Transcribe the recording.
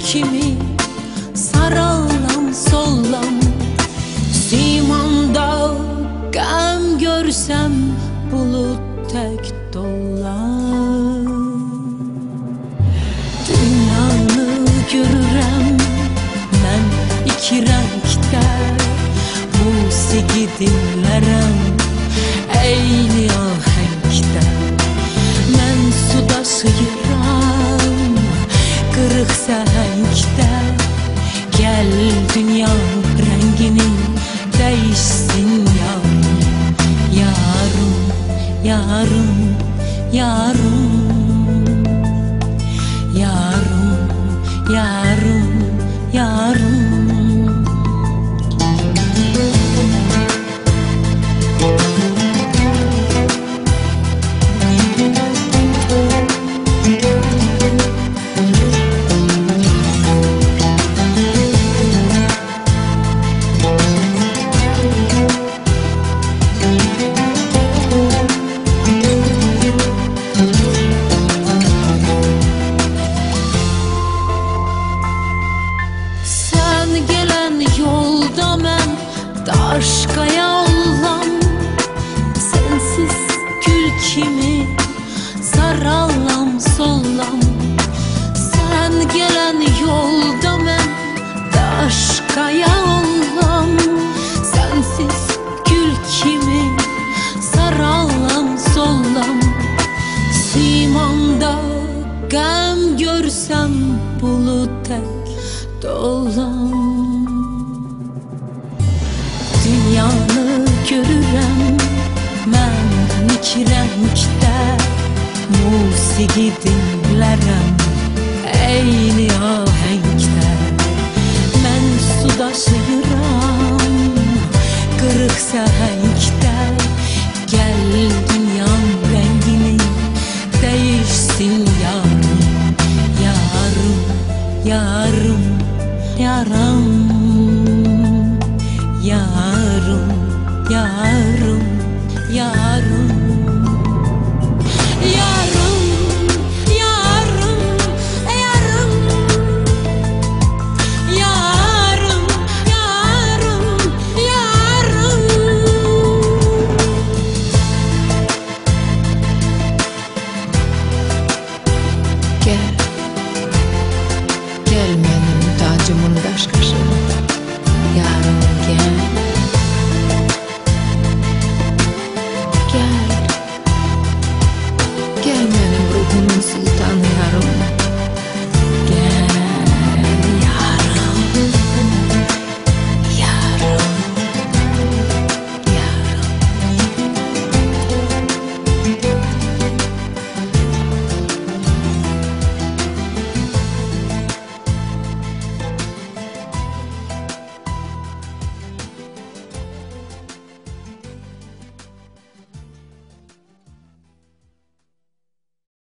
kimi sarallam sollam. Simanda gəm görsəm bulut tək dollar. Dünyanı görürəm mən iki rəngdə, musiqi dinlərəm eyni ahəngdə. Mən suda sıyıram qırıq səhəngdə. Gəl dünya rəngini değişsin yarım, yarım, yarım, yarım, yarım, yarım, yarım. Daşqaya ollam, sensiz gül kimi sarallam sollam. Sen gelen yolda mən daşqaya ollam, sensiz gül kimi sarallam sollam. Simanda qəm görsəm bulut tək dollam. Dünyanı görürəm mən iki rəngdə, musiqi dinlərəm eyni ahəngdə. Mən suda sıyıram qırıq səhəngdə.